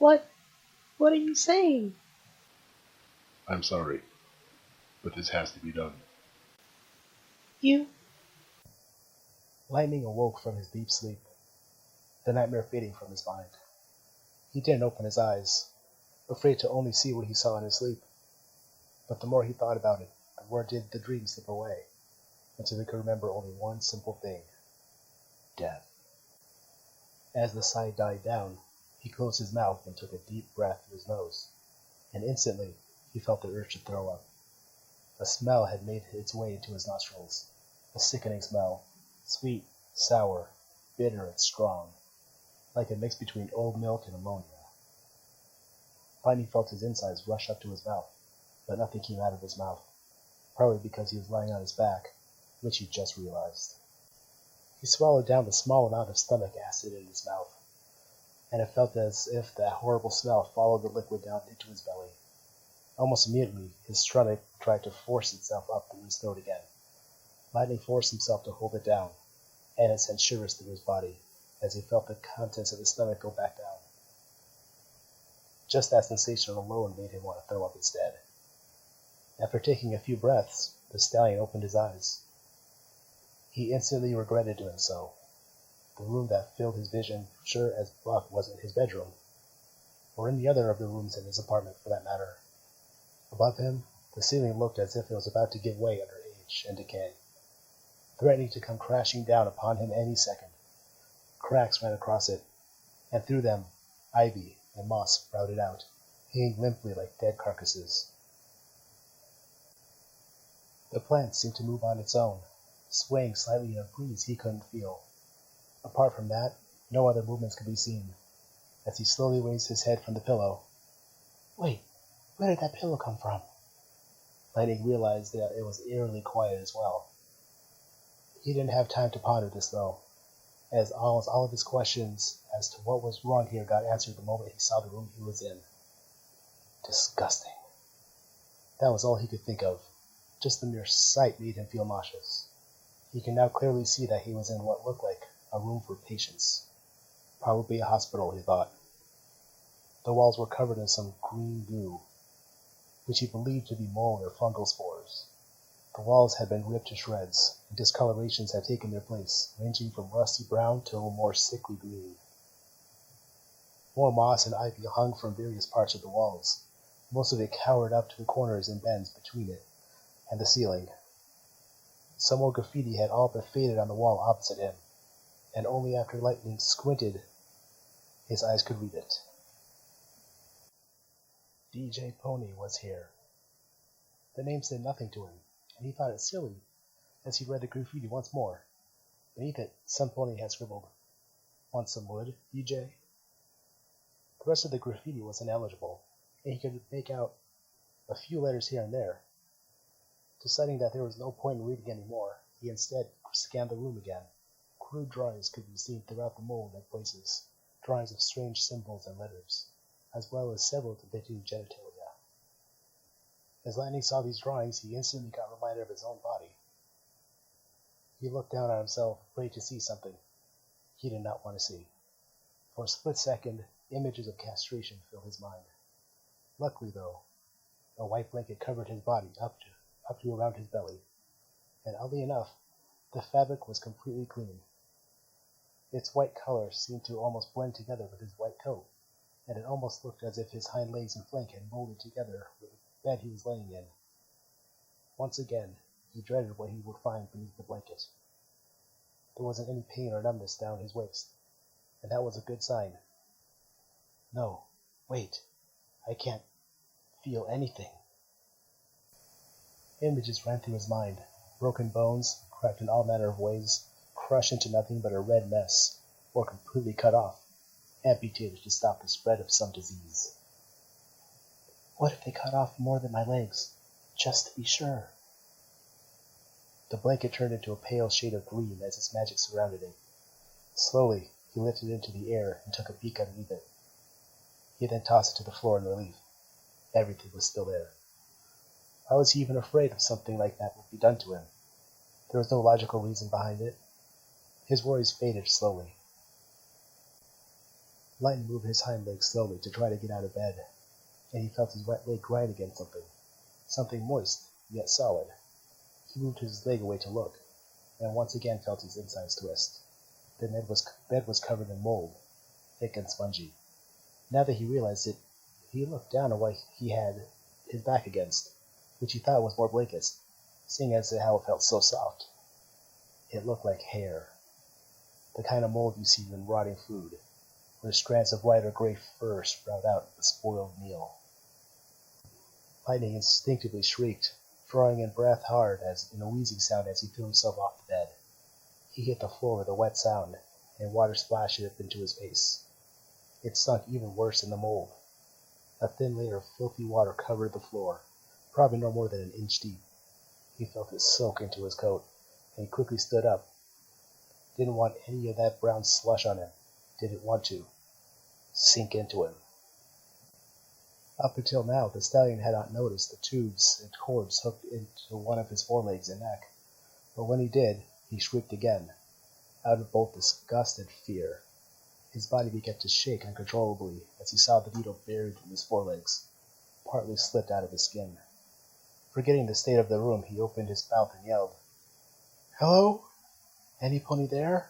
What? What are you saying? I'm sorry, but this has to be done. You? Lightning awoke from his deep sleep, the nightmare fading from his mind. He didn't open his eyes, afraid to only see what he saw in his sleep. But the more he thought about it, the more did the dream slip away, until he could remember only one simple thing: death. As the sigh died down, he closed his mouth and took a deep breath through his nose, and instantly he felt the urge to throw up. A smell had made its way into his nostrils, a sickening smell, sweet, sour, bitter, and strong, like a mix between old milk and ammonia. Finally felt his insides rush up to his mouth, but nothing came out of his mouth, probably because he was lying on his back, which he just realized. He swallowed down the small amount of stomach acid in his mouth, and it felt as if that horrible smell followed the liquid down into his belly. Almost immediately, his stomach tried to force itself up through his throat again. Lightning forced himself to hold it down, and it sent shivers through his body as he felt the contents of his stomach go back down. Just that sensation alone made him want to throw up instead. After taking a few breaths, the stallion opened his eyes. He instantly regretted doing so. The room that filled his vision sure as Buck wasn't his bedroom, or any other of the rooms in his apartment for that matter. Above him, the ceiling looked as if it was about to give way under age and decay, threatening to come crashing down upon him any second. Cracks ran across it, and through them ivy and moss sprouted out, hanging limply like dead carcasses. The plant seemed to move on its own, swaying slightly in a breeze he couldn't feel. Apart from that, no other movements could be seen, as he slowly raised his head from the pillow. Wait, where did that pillow come from? Lightning realized that it was eerily quiet as well. He didn't have time to ponder this, though, as almost all of his questions as to what was wrong here got answered the moment he saw the room he was in. Disgusting. That was all he could think of. Just the mere sight made him feel nauseous. He could now clearly see that he was in what looked like a room for patients. Probably a hospital, he thought. The walls were covered in some green goo, which he believed to be mold or fungal spores. The walls had been ripped to shreds, and discolorations had taken their place, ranging from rusty brown to a more sickly green. More moss and ivy hung from various parts of the walls, most of it cowered up to the corners and bends between it and the ceiling. Some old graffiti had all but faded on the wall opposite him, and only after Lightning squinted his eyes could read it. DJ Pony was here. The name said nothing to him, and he thought it silly as he read the graffiti once more. Beneath it, some pony had scribbled, "Want some wood, DJ?" The rest of the graffiti was ineligible, and he could make out a few letters here and there. Deciding that there was no point in reading any more, he instead scanned the room again. Crude drawings could be seen throughout the mold at places, drawings of strange symbols and letters, as well as several depicting genitalia. As Lightning saw these drawings, he instantly got reminded of his own body. He looked down at himself, afraid to see something he did not want to see. For a split second, images of castration filled his mind. Luckily, though, a white blanket covered his body up to around his belly, and oddly enough, the fabric was completely clean. Its white color seemed to almost blend together with his white coat, and it almost looked as if his hind legs and flank had molded together with the bed he was laying in. Once again, he dreaded what he would find beneath the blanket. There wasn't any pain or numbness down his waist, and that was a good sign. No, wait, I can't feel anything. Images ran through his mind, broken bones, cracked in all manner of ways, crushed into nothing but a red mess, or completely cut off, amputated to stop the spread of some disease. What if they cut off more than my legs, just to be sure? The blanket turned into a pale shade of green as its magic surrounded it. Slowly, he lifted it into the air and took a peek underneath it. He then tossed it to the floor in relief. Everything was still there. Why was he even afraid of something like that would be done to him? There was no logical reason behind it. His worries faded slowly. Lightning moved his hind leg slowly to try to get out of bed, and he felt his right leg grind against something moist, yet solid. He moved his leg away to look, and once again felt his insides twist. The bed was covered in mold, thick and spongy. Now that he realized it, he looked down at what he had his back against, which he thought was more blankets, seeing as to how it felt so soft. It looked like hair, the kind of mold you see in rotting food, where strands of white or gray fur sprout out of the spoiled meal. Lightning instinctively shrieked, drawing in breath hard in a wheezing sound as he threw himself off the bed. He hit the floor with a wet sound, and water splashed up into his face. It stunk even worse than the mold. A thin layer of filthy water covered the floor, probably no more than an inch deep. He felt it soak into his coat, and he quickly stood up. Didn't want any of that brown slush on him. Didn't want to sink into him. Up until now, the stallion had not noticed the tubes and cords hooked into one of his forelegs and neck, but when he did, he shrieked again, out of both disgust and fear. His body began to shake uncontrollably as he saw the needle buried in his forelegs, partly slipped out of his skin. Forgetting the state of the room, he opened his mouth and yelled, "Hello? Any pony there?"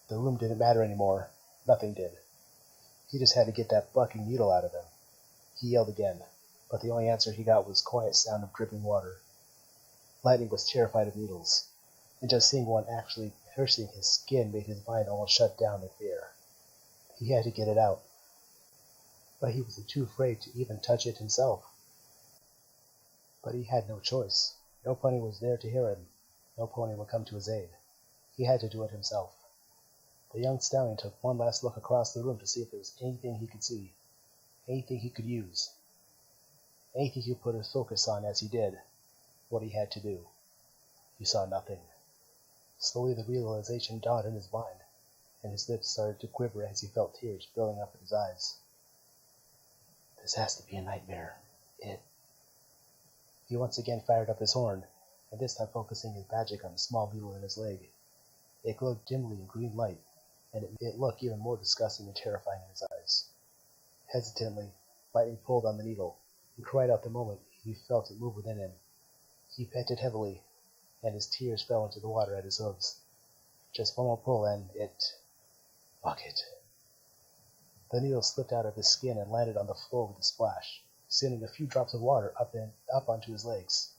The room didn't matter anymore. Nothing did. He just had to get that bucking needle out of him. He yelled again, but the only answer he got was the quiet sound of dripping water. Lightning was terrified of needles, and just seeing one actually piercing his skin made his mind almost shut down in fear. He had to get it out, but he was too afraid to even touch it himself. But he had no choice. No pony was there to hear him. No pony would come to his aid. He had to do it himself. The young stallion took one last look across the room to see if there was anything he could see, anything he could use, anything he could put his focus on as he did what he had to do. He saw nothing. Slowly the realization dawned in his mind, and his lips started to quiver as he felt tears building up in his eyes. This has to be a nightmare. He once again fired up his horn, and this time focusing his magic on the small needle in his leg. It glowed dimly in green light, and it looked even more disgusting and terrifying in his eyes. Hesitantly, Lightning pulled on the needle, and cried out the moment he felt it move within him. He panted heavily, and his tears fell into the water at his hooves. Just one more pull, and it... Bucket. The needle slipped out of his skin and landed on the floor with a splash, sending a few drops of water up onto his legs.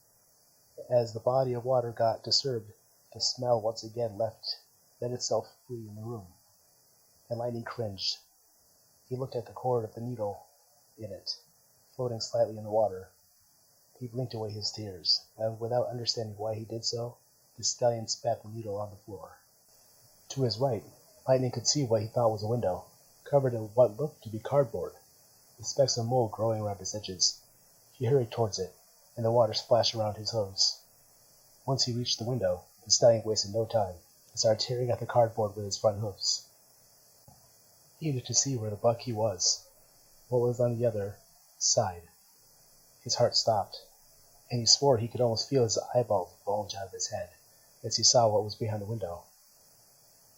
As the body of water got disturbed, the smell once again let itself free in the room, and Lightning cringed. He looked at the cord of the needle in it, floating slightly in the water. He blinked away his tears, and without understanding why he did so, the stallion spat the needle on the floor. To his right, Lightning could see what he thought was a window, covered in what looked to be cardboard, with specks of mold growing around its edges. He hurried towards it, and the water splashed around his hooves. Once he reached the window, the stallion wasted no time and started tearing at the cardboard with his front hoofs. He needed to see where the buck he was, what was on the other side. His heart stopped, and he swore he could almost feel his eyeballs bulge out of his head as he saw what was behind the window.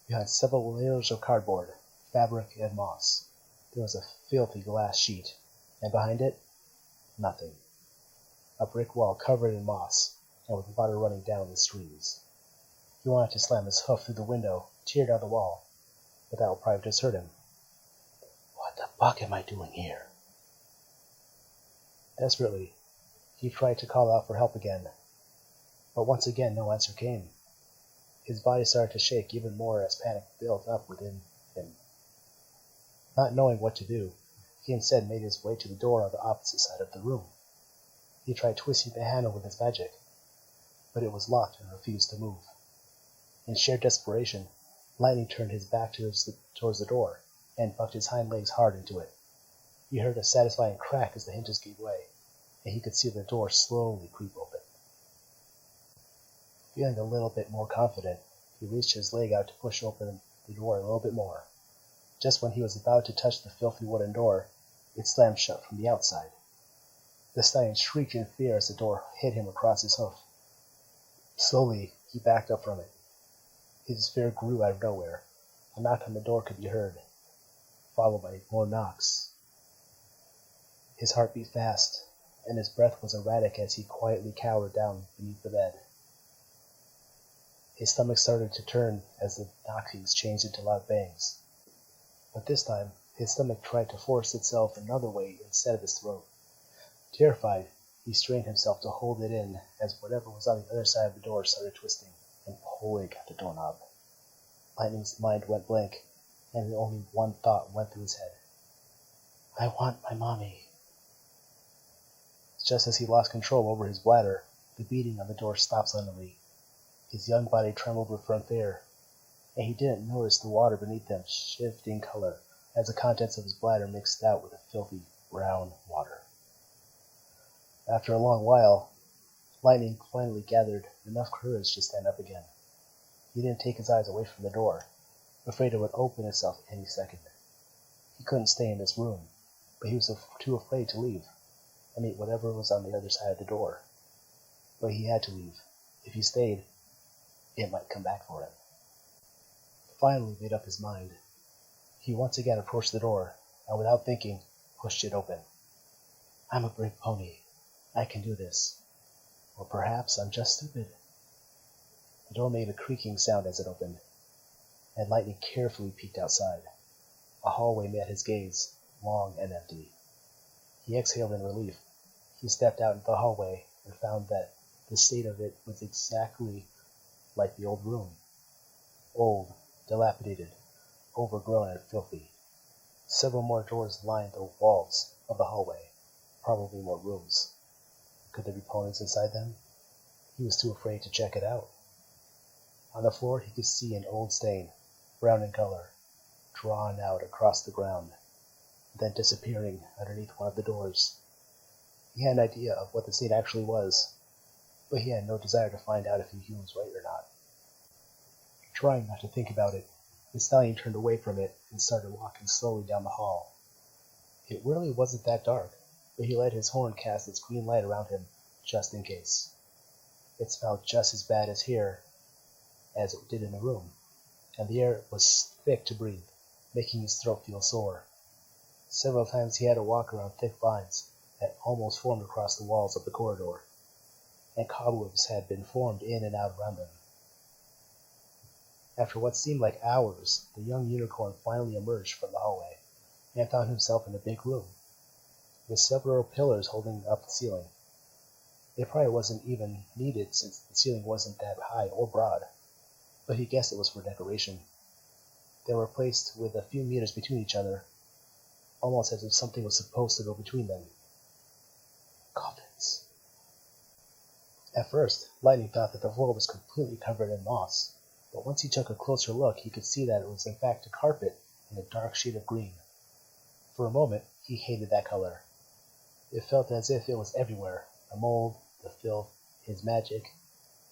Behind several layers of cardboard, fabric, and moss, there was a filthy glass sheet, and behind it, nothing. A brick wall covered in moss, and with water running down in streams. He wanted to slam his hoof through the window, tear down the wall, but that would probably just hurt him. What the fuck am I doing here? Desperately, he tried to call out for help again, but once again no answer came. His body started to shake even more as panic built up within him. Not knowing what to do, he instead made his way to the door on the opposite side of the room. He tried twisting the handle with his magic, but it was locked and refused to move. In sheer desperation, Lightning turned his back towards the door and bucked his hind legs hard into it. He heard a satisfying crack as the hinges gave way, and he could see the door slowly creep open. Feeling a little bit more confident, he reached his leg out to push open the door a little bit more. Just when he was about to touch the filthy wooden door, it slammed shut from the outside. The stallion shrieked in fear as the door hit him across his hoof. Slowly, he backed up from it. His fear grew out of nowhere. A knock on the door could be heard. followed by more knocks. His heart beat fast, and his breath was erratic as he quietly cowered down beneath the bed. His stomach started to turn as the knockings changed into loud bangs. But this time, his stomach tried to force itself another way instead of his throat. Terrified, he strained himself to hold it in as whatever was on the other side of the door started twisting and pulling at the doorknob. Lightning's mind went blank, and only one thought went through his head. I want my mommy. Just as he lost control over his bladder, the beating on the door stopped suddenly. His young body trembled with front fear, and he didn't notice the water beneath him shifting color as the contents of his bladder mixed out with the filthy, brown water. After a long while, Lightning finally gathered enough courage to stand up again. He didn't take his eyes away from the door, afraid it would open itself any second. He couldn't stay in this room, but he was too afraid to leave and meet whatever was on the other side of the door. But he had to leave. If he stayed, it might come back for him. Finally made up his mind. He once again approached the door, and without thinking, pushed it open. I'm a brave pony. I can do this. Or perhaps I'm just stupid. The door made a creaking sound as it opened, and Lightning carefully peeked outside. A hallway met his gaze, long and empty. He exhaled in relief. He stepped out into the hallway and found that the state of it was exactly like the old room. Old, dilapidated, overgrown and filthy. Several more doors lined the walls of the hallway, probably more rooms. Could there be ponies inside them? He was too afraid to check it out. On the floor he could see an old stain, brown in color, drawn out across the ground, then disappearing underneath one of the doors. He had an idea of what the stain actually was, but he had no desire to find out if he was right or not. Trying not to think about it, the stallion turned away from it and started walking slowly down the hall. It really wasn't that dark, but he let his horn cast its green light around him, just in case. It smelled just as bad as here as it did in the room, and the air was thick to breathe, making his throat feel sore. Several times he had to walk around thick vines that almost formed across the walls of the corridor, and cobwebs had been formed in and out around them. After what seemed like hours, the young unicorn finally emerged from the hallway and found himself in a big room, with several pillars holding up the ceiling. It probably wasn't even needed since the ceiling wasn't that high or broad, but he guessed it was for decoration. They were placed with a few meters between each other, almost as if something was supposed to go between them. Coffins. At first, Lightning thought that the floor was completely covered in moss, but once he took a closer look, he could see that it was in fact a carpet in a dark shade of green. For a moment, he hated that color. It felt as if it was everywhere, the mold, the filth, his magic,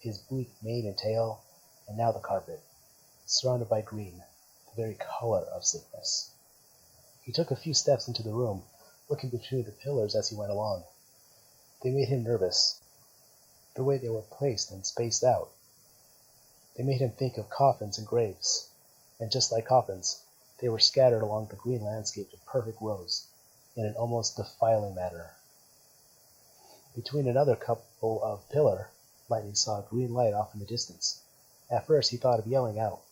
his bleak mane and tail, and now the carpet, surrounded by green, the very color of sickness. He took a few steps into the room, looking between the pillars as he went along. They made him nervous, the way they were placed and spaced out. They made him think of coffins and graves, and just like coffins, they were scattered along the green landscape in perfect rows, in an almost defiling manner. Between another couple of pillars, Lightning saw a green light off in the distance. At first he thought of yelling out,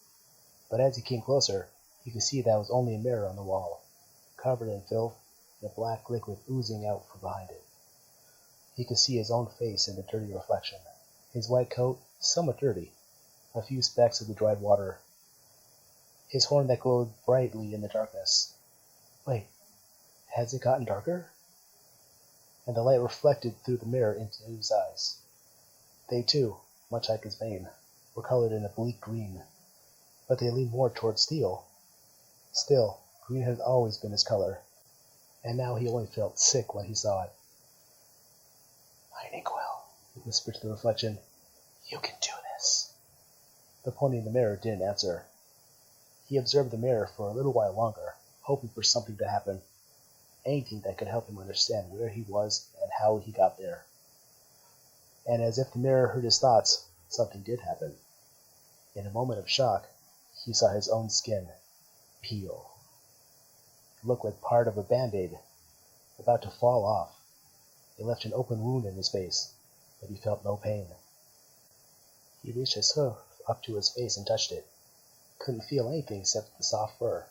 but as he came closer, he could see that it was only a mirror on the wall, covered in filth, and a black liquid oozing out from behind it. He could see his own face in the dirty reflection, his white coat somewhat dirty, a few specks of the dried water, his horn that glowed brightly in the darkness. Wait, has it gotten darker? And the light reflected through the mirror into his eyes. They too, much like his mane, were colored in a bleak green, but they leaned more toward steel. Still, green had always been his color, and now he only felt sick when he saw it. Lightning Quill, he whispered to the reflection, you can do this. The pony in the mirror didn't answer. He observed the mirror for a little while longer, hoping for something to happen, anything that could help him understand where he was and how he got there. And as if the mirror heard his thoughts, something did happen. In a moment of shock, he saw his own skin peel. looked like part of a band-aid, about to fall off. It left an open wound in his face, but he felt no pain. He reached his hoof up to his face and touched it. Couldn't feel anything except the soft fur,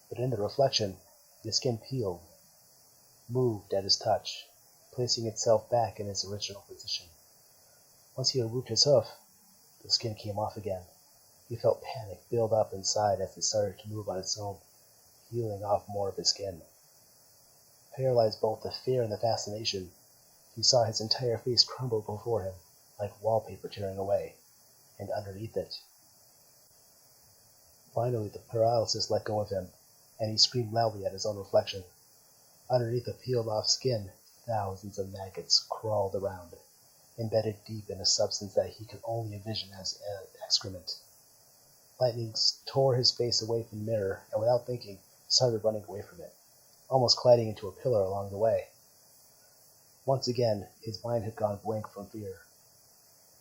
but in the reflection, the skin peeled, moved at his touch, placing itself back in its original position. Once he removed his hoof, the skin came off again. He felt panic build up inside as it started to move on its own, peeling off more of his skin. Paralyzed both with fear and the fascination, he saw his entire face crumble before him, like wallpaper tearing away, and underneath it. Finally, the paralysis let go of him, and he screamed loudly at his own reflection. Underneath the peeled-off skin, thousands of maggots crawled around, embedded deep in a substance that he could only envision as excrement. Lightning tore his face away from the mirror, and without thinking, started running away from it, almost colliding into a pillar along the way. Once again, his mind had gone blank from fear.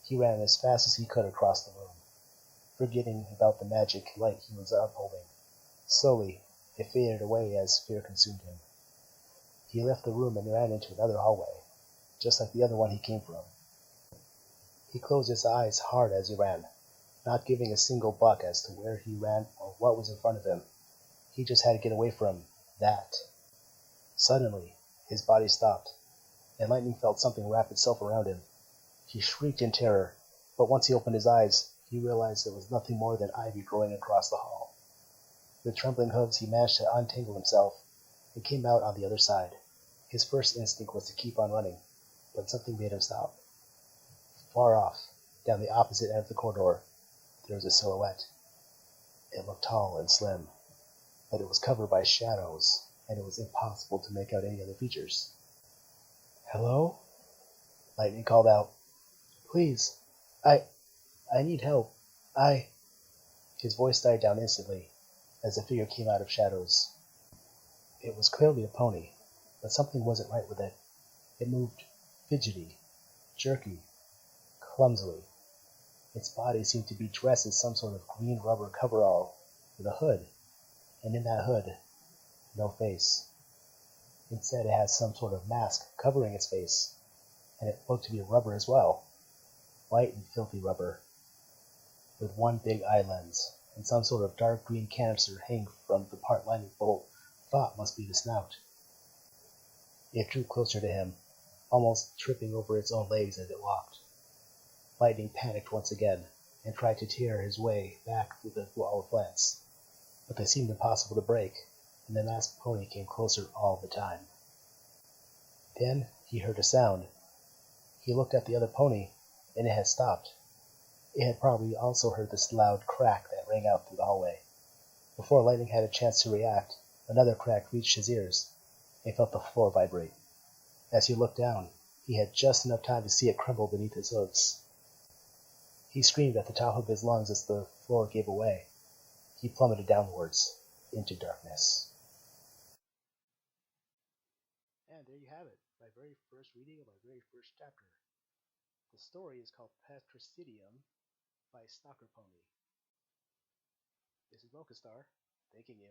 He ran as fast as he could across the room, forgetting about the magic light he was upholding. Slowly, it faded away as fear consumed him. He left the room and ran into another hallway, just like the other one he came from. He closed his eyes hard as he ran, not giving a single buck as to where he ran or what was in front of him. He just had to get away from that. Suddenly, his body stopped, and Lightning felt something wrap itself around him. He shrieked in terror, but once he opened his eyes, he realized there was nothing more than ivy growing across the hall. With trembling hooves, he managed to untangle himself and came out on the other side. His first instinct was to keep on running, but something made him stop. Far off, down the opposite end of the corridor, there was a silhouette. It looked tall and slim, but it was covered by shadows, and it was impossible to make out any other features. "Hello?" Lightning called out. "Please, I need help. I..." His voice died down instantly, as the figure came out of shadows. It was clearly a pony, but something wasn't right with it. It moved fidgety, jerky, clumsily. Its body seemed to be dressed in some sort of green rubber coverall with a hood, and in that hood, no face. Instead, it had some sort of mask covering its face, and it looked to be rubber as well, white and filthy rubber, with one big eye lens, and some sort of dark green canister hanging from the part lining what thought must be the snout. It drew closer to him, almost tripping over its own legs as it walked. Lightning panicked once again, and tried to tear his way back through the wall of plants, but they seemed impossible to break, and the masked pony came closer all the time. Then he heard a sound. He looked at the other pony, and it had stopped. It had probably also heard this loud crack that rang out through the hallway. Before Lightning had a chance to react, another crack reached his ears, and he felt the floor vibrate. As he looked down, he had just enough time to see it crumble beneath his hooves. He screamed at the top of his lungs as the floor gave away. He plummeted downwards into darkness. And there you have it, my very first reading of my very first chapter. The story is called Patricidium by Stalker Pony. This is Mocha Star, thanking you.